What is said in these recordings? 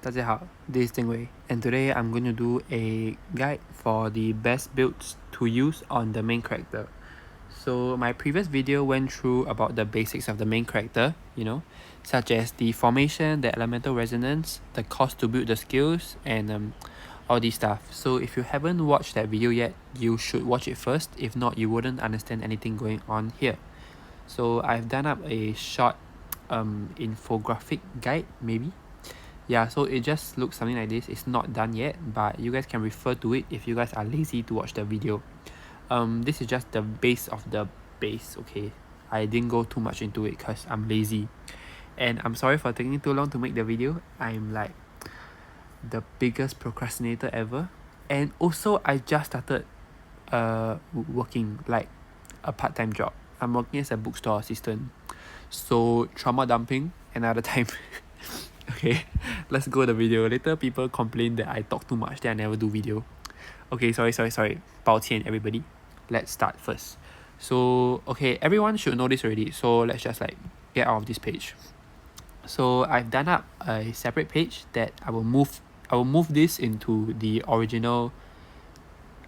大家好, this is Jingwei, and today I'm going to do a guide for the best builds to use on the main character. So my previous video went through about the basics of the main character, such as the formation, the elemental resonance, the cost to build the skills, and all these stuff. So if you haven't watched that video yet, you should watch it first. If not, you wouldn't understand anything going on here. So I've done up a short infographic guide, maybe. Yeah, so it just looks something like this. It's not done yet, but you guys can refer to it if you guys are lazy to watch the video. This is just the base of the base, okay? I didn't go too much into it because I'm lazy. And I'm sorry for taking too long to make the video. I'm like the biggest procrastinator ever. And also, I just started working like a part-time job. I'm working as a bookstore assistant. So, trauma dumping another time. Okay, let's go to the video. Later people complain that I talk too much, then I never do video. Okay, sorry. 抱歉 everybody. Let's start first. So, okay, everyone should know this already. So let's just like get out of this page. So I've done up a separate page that I will move this into the original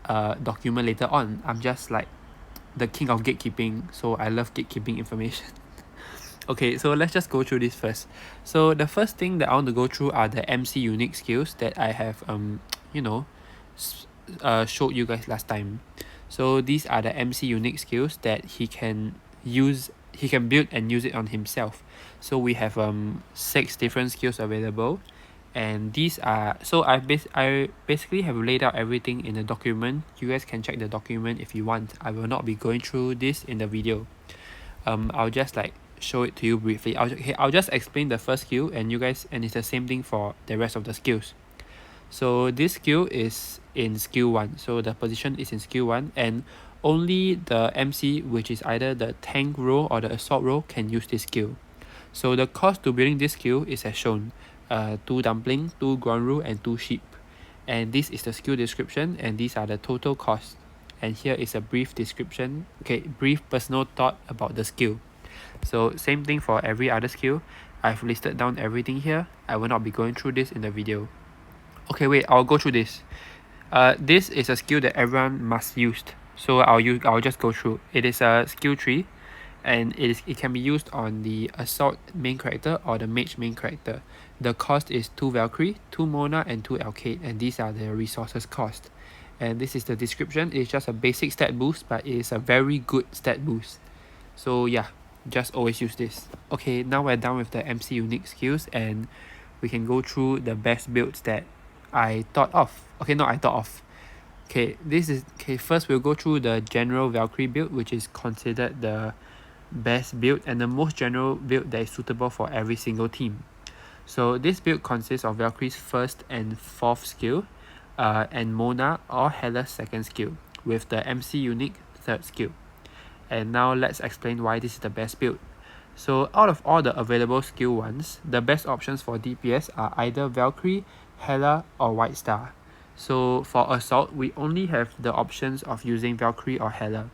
document later on. I'm just like the king of gatekeeping, so I love gatekeeping information. Okay, so let's just go through this first. So the first thing that I want to go through are the MC unique skills that I have showed you guys last time. So these are the MC unique skills that he can build and use it on himself. So we have 6 different skills available, and these are, so I basically have laid out everything in the document. You guys can check the document if you want. I will not be going through this in the video. I'll just like show it to you briefly. I'll just explain the first skill, and it's the same thing for the rest of the skills. So this skill is in skill 1, so the position is in skill 1, and only the MC, which is either the tank role or the assault role, can use this skill. So the cost to building this skill is as shown: 2 dumpling, 2 ground rule, and 2 sheep. And this is the skill description, and these are the total costs. And here is a brief description, brief personal thought about the skill. So same thing for every other skill. I've listed down everything here. I will not be going through this in the video. Okay, wait, I'll go through this. This is a skill that everyone must use. So I'll just go through. It is a skill tree, and it can be used on the assault main character or the mage main character. The cost is 2 valkyrie, 2 mona, and 2 alkate, and these are the resources cost. And this is the description. It's just a basic stat boost, but it is a very good stat boost. So yeah, just always use this. Okay, now we're done with the MC unique skills, and we can go through the best builds that I thought of. First we'll go through the general Valkyrie build, which is considered the best build and the most general build that is suitable for every single team. So this build consists of Valkyrie's first and 4th skill, and Mona or Hela's 2nd skill, with the MC unique 3rd skill. And now let's explain why this is the best build. So out of all the available skill ones, the best options for DPS are either Valkyrie, Hela, or White Star. So for assault, we only have the options of using Valkyrie or Hela.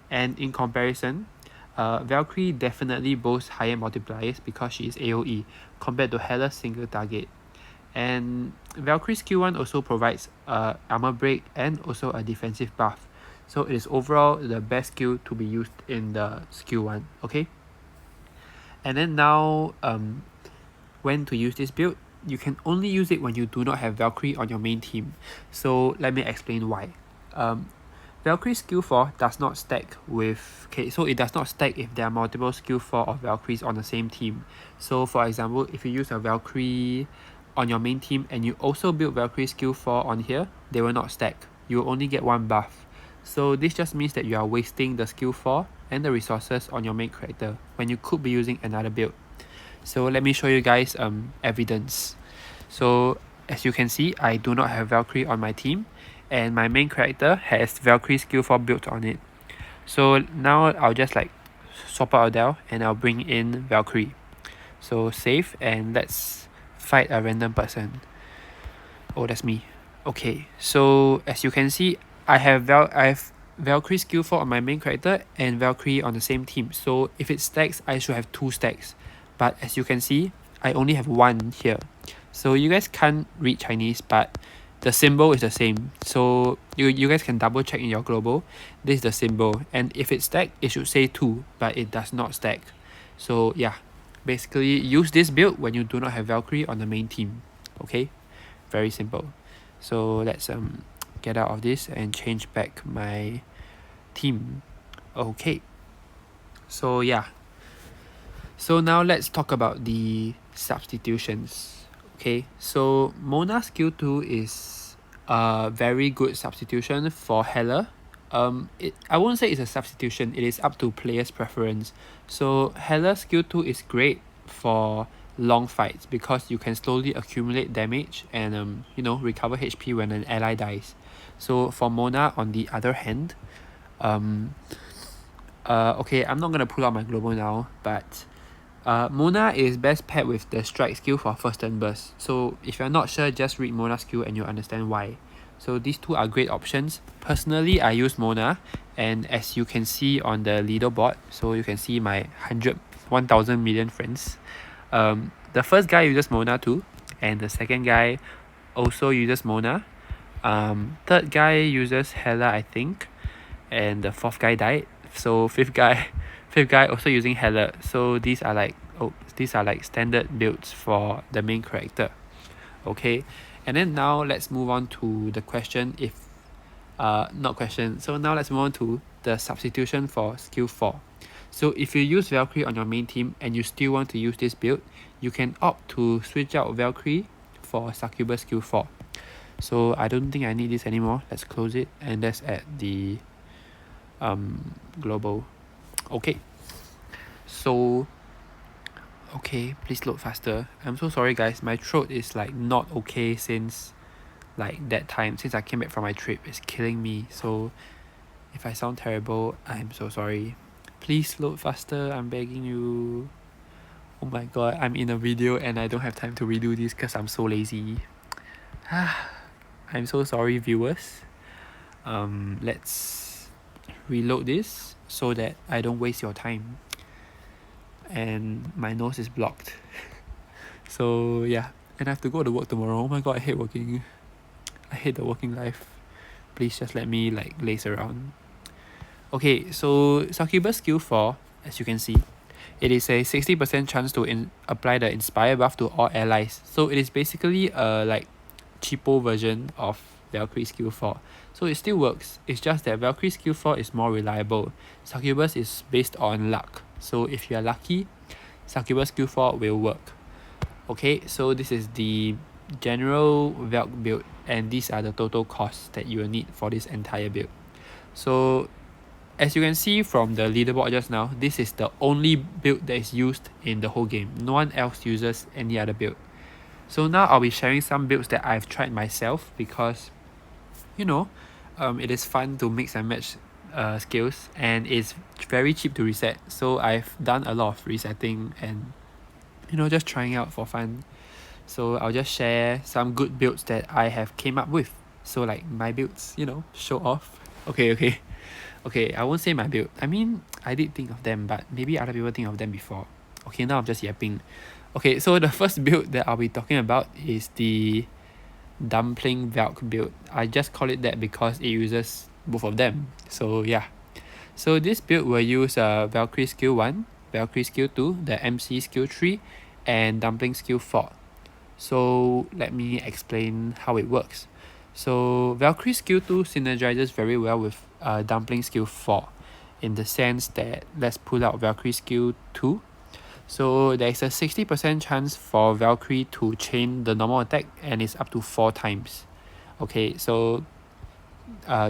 And in comparison, Valkyrie definitely boasts higher multipliers because she is AoE compared to Hela's single target. And Valkyrie's skill 1 also provides armor break and also a defensive buff. So it is overall the best skill to be used in the skill 1, okay? And then now, when to use this build, you can only use it when you do not have Valkyrie on your main team. So let me explain why. Valkyrie skill 4 does not stack with, so it does not stack if there are multiple skill 4 of Valkyries on the same team. So for example, if you use a Valkyrie on your main team and you also build Valkyrie skill 4 on here, they will not stack. You will only get 1 buff. So this just means that you are wasting the skill 4 and the resources on your main character when you could be using another build. So let me show you guys evidence. So as you can see, I do not have Valkyrie on my team, and my main character has Valkyrie skill 4 built on it. So now I'll just like swap out Adele and I'll bring in Valkyrie. So save, and let's fight a random person. Oh, that's me. Okay, so as you can see, I have Valkyrie skill 4 on my main character and Valkyrie on the same team. So if it stacks, I should have 2 stacks. But as you can see, I only have 1 here. So you guys can't read Chinese, but the symbol is the same. So you guys can double check in your global. This is the symbol, and if it's stacked, it should say 2, but it does not stack. So yeah, basically use this build when you do not have Valkyrie on the main team. Okay, very simple. So let's get out of this and change back my team. Okay, so yeah, so now let's talk about the substitutions. Okay, so Mona skill 2 is a very good substitution for Heller. I won't say it's a substitution, it is up to player's preference. So Heller skill 2 is great for long fights because you can slowly accumulate damage and recover HP when an ally dies. So for Mona, on the other hand, okay, I'm not gonna pull out my global now, but Mona is best paired with the strike skill for first turn burst. So if you're not sure, just read Mona's skill and you'll understand why. So these two are great options. Personally, I use Mona, and as you can see on the leaderboard, so you can see my 1,000 million friends. The first guy uses Mona too, and the second guy also uses Mona. Third guy uses Hela, I think, and the fourth guy died. So fifth guy also using Hela. So these are like standard builds for the main character. Okay, and then now let's move on to the question if not question. So now let's move on to the substitution for skill 4. So if you use Valkyrie on your main team and you still want to use this build, you can opt to switch out Valkyrie for Succubus skill 4. So I don't think I need this anymore. Let's close it and let's add the global. Okay, so okay, please load faster. I'm so sorry guys, my throat is like not okay since like that time, since I came back from my trip. It's killing me, so if I sound terrible, I'm so sorry. Please load faster, I'm begging you. Oh my god, I'm in a video and I don't have time to redo this because I'm so lazy. I'm so sorry viewers. Let's reload this so that I don't waste your time. And my nose is blocked. So yeah, and I have to go to work tomorrow. Oh my god, I hate working. I hate the working life. Please just let me like laze around. Okay, so Succubus skill 4, as you can see, it is a 60% chance to apply the Inspire buff to all allies. So it is basically a like cheapo version of Valkyrie skill 4. So it still works, it's just that Valkyrie skill 4 is more reliable. Succubus is based on luck. So if you are lucky, Succubus skill 4 will work. Okay, so this is the general Valk build, and these are the total costs that you will need for this entire build. So as you can see from the leaderboard just now, this is the only build that is used in the whole game. No one else uses any other build. So now I'll be sharing some builds that I've tried myself because, it is fun to mix and match skills, and it's very cheap to reset. So I've done a lot of resetting and just trying out for fun. So I'll just share some good builds that I have came up with. So like my builds, show off. Okay, I won't say my build. I mean, I did think of them, but maybe other people think of them before. Okay, now I'm just yapping. Okay, so the first build that I'll be talking about is the dumpling valk build. I just call it that because it uses both of them. So yeah. So this build will use Valkyrie skill 1, Valkyrie skill 2, the MC skill 3, and dumpling skill 4. So let me explain how it works. So Valkyrie skill 2 synergizes very well with dumpling skill 4 in the sense that, let's pull out Valkyrie skill 2. So there is a 60% chance for Valkyrie to chain the normal attack, and it's up to 4 times. Okay, so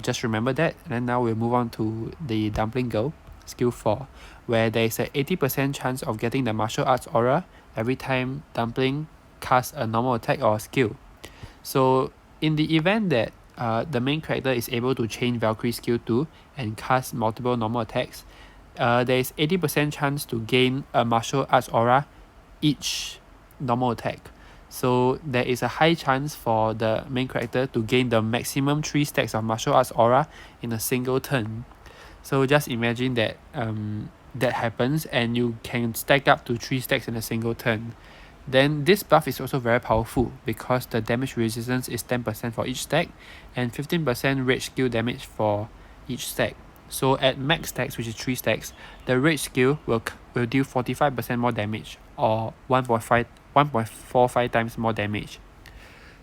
just remember that. And then now we'll move on to the dumpling girl skill 4, where there is a 80% chance of getting the martial arts aura every time dumpling casts a normal attack or skill. So in the event that the main character is able to chain Valkyrie skill 2 and cast multiple normal attacks, there is 80% chance to gain a martial arts aura each normal attack. So there is a high chance for the main character to gain the maximum 3 stacks of martial arts aura in a single turn. So just imagine that that happens and you can stack up to 3 stacks in a single turn. Then this buff is also very powerful because the damage resistance is 10% for each stack and 15% rage skill damage for each stack. So at max stacks, which is 3 stacks, the rage skill will deal 45% more damage or 1.45 times more damage.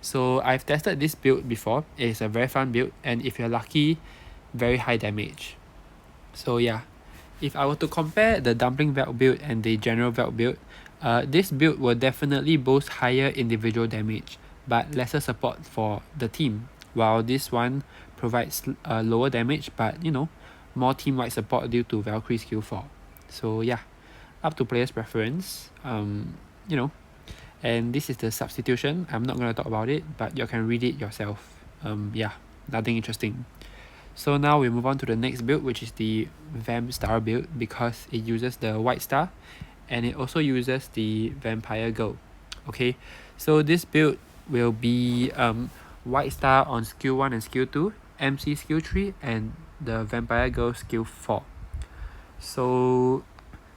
So I've tested this build before. It's a very fun build, and if you're lucky, very high damage. So yeah, if I were to compare the dumpling valk build and the general valk build, this build will definitely boast higher individual damage but lesser support for the team, while this one provides lower damage but more team-wide support due to Valkyrie skill 4. So yeah, up to players' preference. And this is the substitution. I'm not going to talk about it, but you can read it yourself. Yeah, nothing interesting. So now we move on to the next build, which is the vamp star build, because it uses the white star and it also uses the vampire girl. Okay, so this build will be white star on skill 1 and skill 2, MC skill 3, and the vampire girl skill 4. So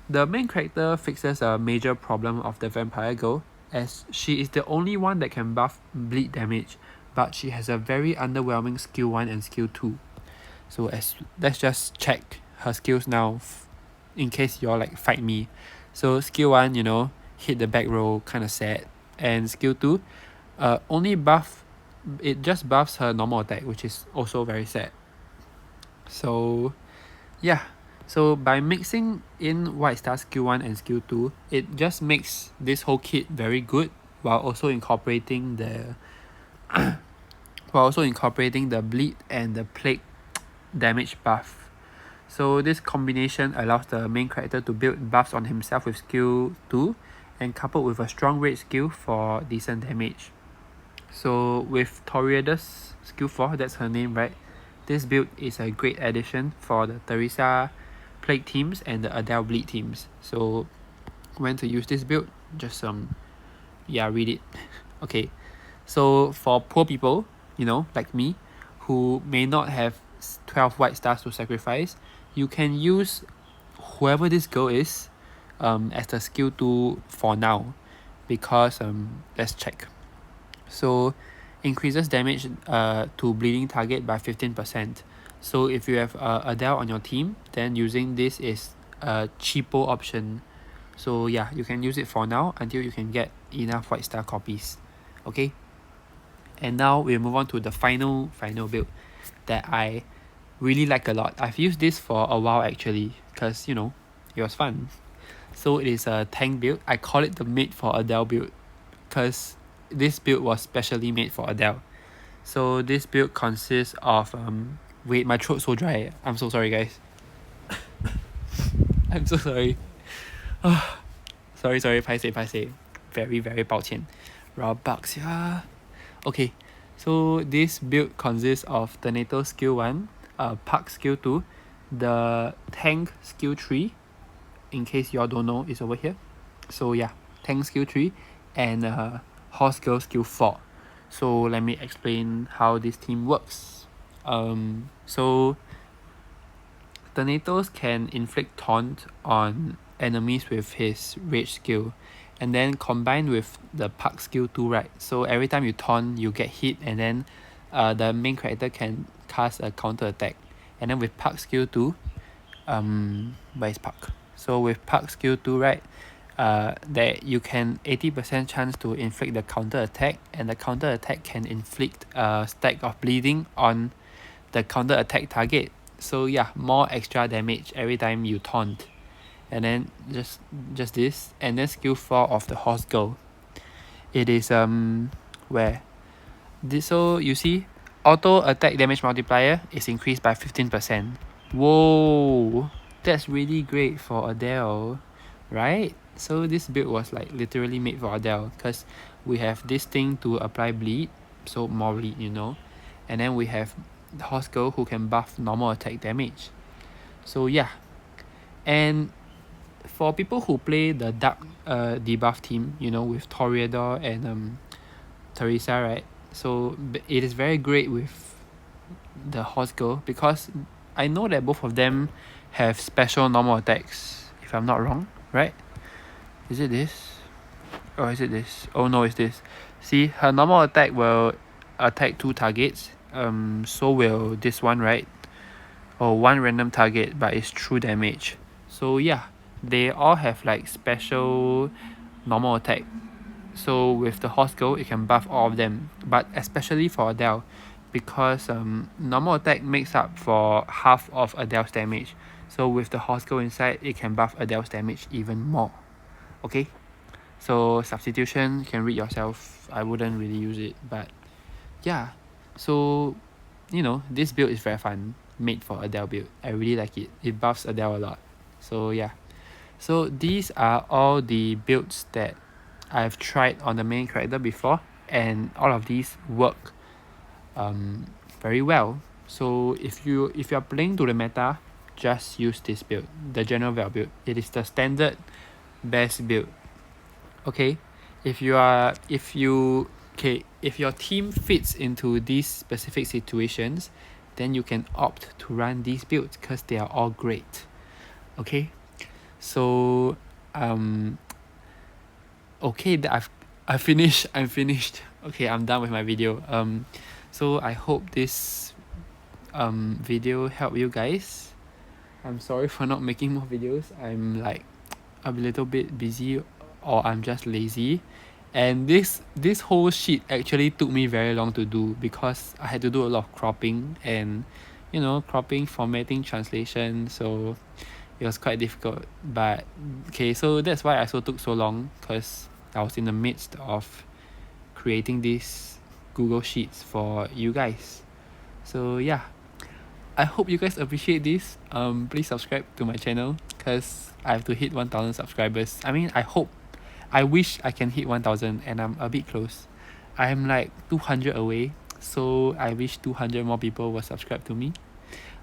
the main character fixes a major problem of the vampire girl, as she is the only one that can buff bleed damage, but she has a very underwhelming skill 1 and skill 2. So let's just check her skills now in case you all like fight me. So skill 1, hit the back row, kind of sad. And skill 2, it just buffs her normal attack, which is also very sad. So yeah, so by mixing in white star skill 1 and skill 2, it just makes this whole kit very good, while also incorporating the bleed and the plague damage buff. So this combination allows the main character to build buffs on himself with skill 2 and coupled with a strong rage skill for decent damage. So with Theresa's skill 4, that's her name, right? This build is a great addition for the Theresa plague teams and the Adele bleed teams. So when to use this build, just read it. Okay, so for poor people, like me, who may not have 12 white stars to sacrifice, you can use whoever this girl is as the skill 2 for now, because let's check. So increases damage to bleeding target by 15%. So if you have Adele on your team, then using this is a cheapo option. So yeah, you can use it for now until you can get enough white star copies. Okay, and now we move on to the final build that I really like a lot. I've used this for a while actually, because it was fun. So it is a tank build. I call it the made for Adele build because this build was specially made for Adele. So this build consists of wait, my throat's so dry. I'm so sorry, guys. I'm so sorry. sorry, paiseh. Very, very 抱歉. Robux, yeah. Okay, so this build consists of the NATO skill 1, Puck skill 2, the tank skill 3, in case y'all don't know, it's over here. So yeah, tank skill 3, and horse girl skill 4. So let me explain how this team works. So the NATOs can inflict taunt on enemies with his rage skill, and then combined with the Puck skill 2, right? So every time you taunt, you get hit, and then the main character can cast a counter attack. And then with Puck skill 2, where is Puck? So with Puck skill 2, right, that you can 80% chance to inflict the counter attack, and the counter attack can inflict a stack of bleeding on the counter attack target. So yeah, more extra damage every time you taunt. And then just this, and then skill 4 of the horse girl. It is where this, so you see auto attack damage multiplier is increased by 15%. Whoa, that's really great for Adele, right? So this build was like literally made for Adele, because we have this thing to apply bleed, so more bleed, and then we have the horse girl who can buff normal attack damage. So yeah, and for people who play the dark debuff team, with Toreador and Theresa, right? So it is very great with the horse girl, because I know that both of them have special normal attacks, if I'm not wrong, right? Is it this? Or is it this? Oh no, it's this. See, her normal attack will attack 2 targets. So will this one, right? Or 1 random target, but it's true damage. So yeah, they all have like special normal attack. So with the horse girl, it can buff all of them, but especially for Adele, because normal attack makes up for half of Adele's damage. So with the horse girl inside, it can buff Adele's damage even more. Okay, so substitution, you can read yourself. I wouldn't really use it, but yeah. So you know, this build is very fun, made for Adele build. I really like it. It buffs Adele a lot. So yeah. So these are all the builds that I've tried on the main character before, and all of these work very well. So if you're playing to the meta, just use this build, the general valk build. It is the standard best build. Okay, if your team fits into these specific situations, then you can opt to run these builds because they are all great. Okay, so okay, that I'm finished. Okay, I'm done with my video. So I hope this video helped you guys. I'm sorry for not making more videos. I'm like a little bit busy, or I'm just lazy, and this whole sheet actually took me very long to do because I had to do a lot of cropping and cropping, formatting, translation, so it was quite difficult. But okay, so that's why I also took so long, because I was in the midst of creating these Google Sheets for you guys. So yeah, I hope you guys appreciate this. Please subscribe to my channel because I have to hit 1,000 subscribers. I wish I can hit 1,000, and I'm a bit close. I'm like 200 away, so I wish 200 more people will subscribe to me.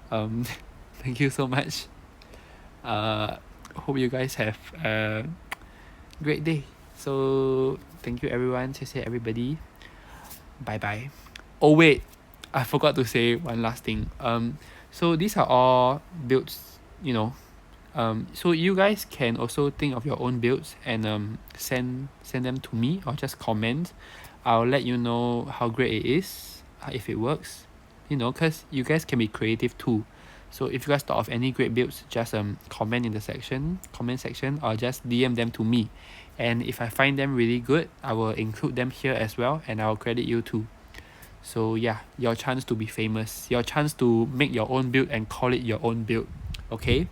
Thank you so much. Hope you guys have a great day. So thank you everyone. 谢谢 everybody. Bye bye. Oh wait, I forgot to say one last thing. So these are all builds, so you guys can also think of your own builds and send them to me, or just comment. I'll let you know how great it is, if it works, because you guys can be creative too. So if you guys thought of any great builds, just comment in the comment section, or just DM them to me, and if I find them really good, I will include them here as well, and I'll credit you too. So yeah, your chance to be famous, your chance to make your own build and call it your own build. Okay,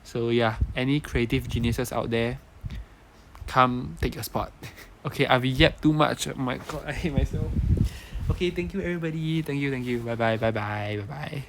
so yeah, any creative geniuses out there, come take your spot. Okay, I've yapped too much. Oh my god, I hate myself. Okay, thank you everybody. Thank you. Bye bye.